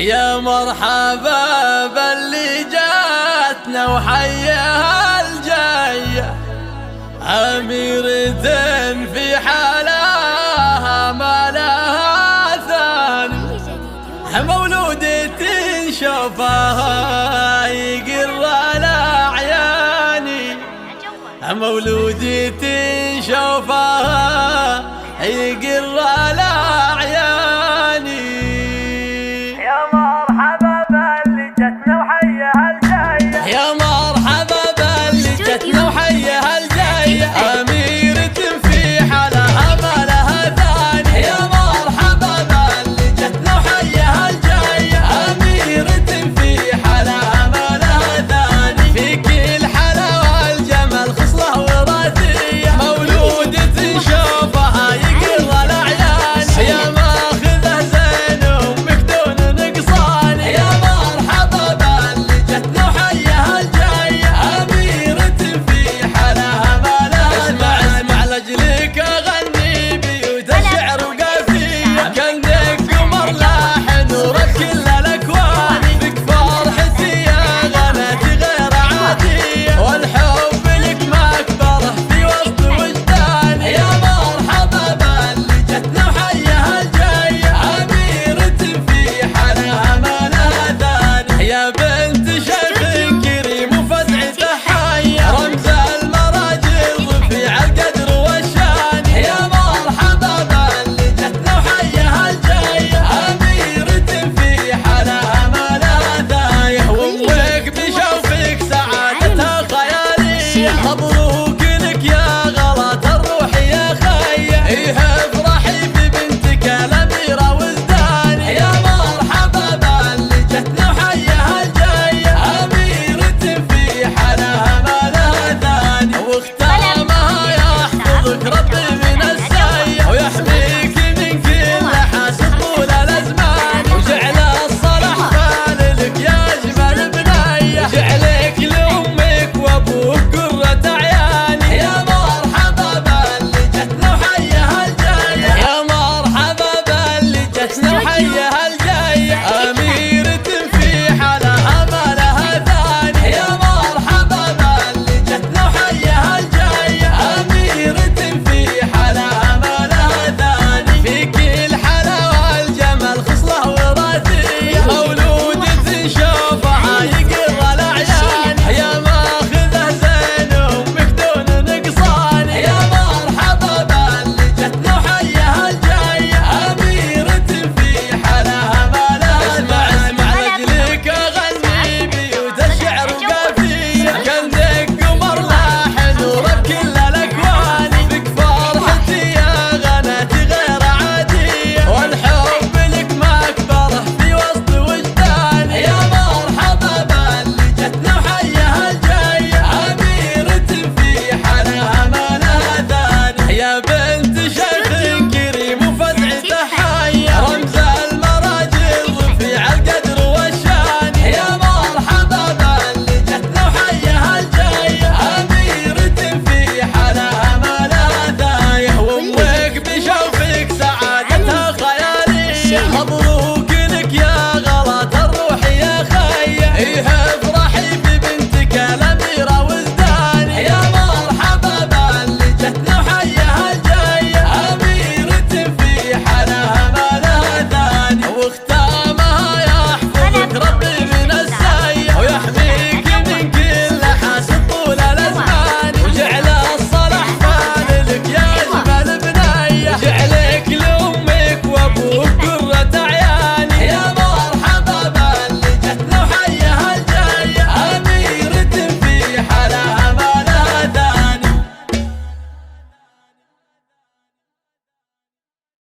يا مرحبا باللي جاتنا وحياها الجاية، أميرة في حلاها ما لها ثاني، مولودة شوفها يقر الأعياني، مولودة شوفها يقر الأعياني. يا مرحبا باللي جتنا وحياها الجاية، يا مرحبا باللي جتنا وحياها الجاية، أميرة في حالها ما لها ثاني. يا مرحبا باللي جتنا وحياها الجاية، أميرة في حالها ما لها ثاني، فيك الحلاوة والجمال خصلة وراثية، مولودة شوفها يقر الأعيان، يا ماخذه زين أمك دون نقصان. يا مرحبا باللي جتنا وحياها الجاية، أميرة في حالها ما لها ثاني. اسمع لأجلك أغني بيوت الشعر وقافية، كأنك قمر لاحن ورد كل الأكوان، بك فرحتي يا غناتي غير عادية، والحب لك ما أكبره في وسط وجداني. يا مرحبا باللي جتنا وحياها الجاية، أميرة في حالها ما لها ثاني. يا بنت شيخ كريم وفزعته حية، رمز المراجل رفيع القدر والشان. يا مرحبا باللي جتنا وحياها الجاية، أميرة في حالها ما لها ثاني، وامك بشوفك سعادتها خيالية، مبروك لك يا غلط الروح يا خية، افرحي ببنتك الأميرة وزداني. يا مرحبا باللي جتنا وحياها الجاية، أميرة في حالها ما لها ثاني، واختامها يحفظك ربي من السيء، ويحميك من كل حاسد طول الأزمان، وجعل الصلاح فالك يا أجمل بنية، وجعلك لأمك وأبوك قرة عياني. يا مرحبا باللي جتنا وحياها الجاية، يا مرحبا باللي جتنا وحياها الجاية، أميرة في حالها ما لها ثاني. يا مرحبا باللي جتنا وحياها الجاية، أميرة في حالها ما لها ثاني، فيك الحلاوة والجمال خصلة وراثية، مولودة شوفها يقر الأعيان، يا ماخذه زين أمك دون نقصان. يا مرحبا باللي جتنا وحياها الجاية، أميرة في حالها ما لها ثاني. اسمع لأجلك أغني بيوت الشعر وقافية، كأنك قمر لاحن ورد كل الأكوان، بك فرحتي يا غناتي غير عادية، والحب لك ما أكبره في وسط وجداني. يا مرحبا باللي جتنا وحياها الجاية، أميرة في حالها ما لها ثاني. يا بنت شيخ كريم وفزعته حية، رمز المراجل رفيع القدر والشان. يا مرحبا باللي جتنا وحياها الجاية، أميرة في حالها ما لها ثاني، وامك بشوفك سعادتها خيالية، مبروك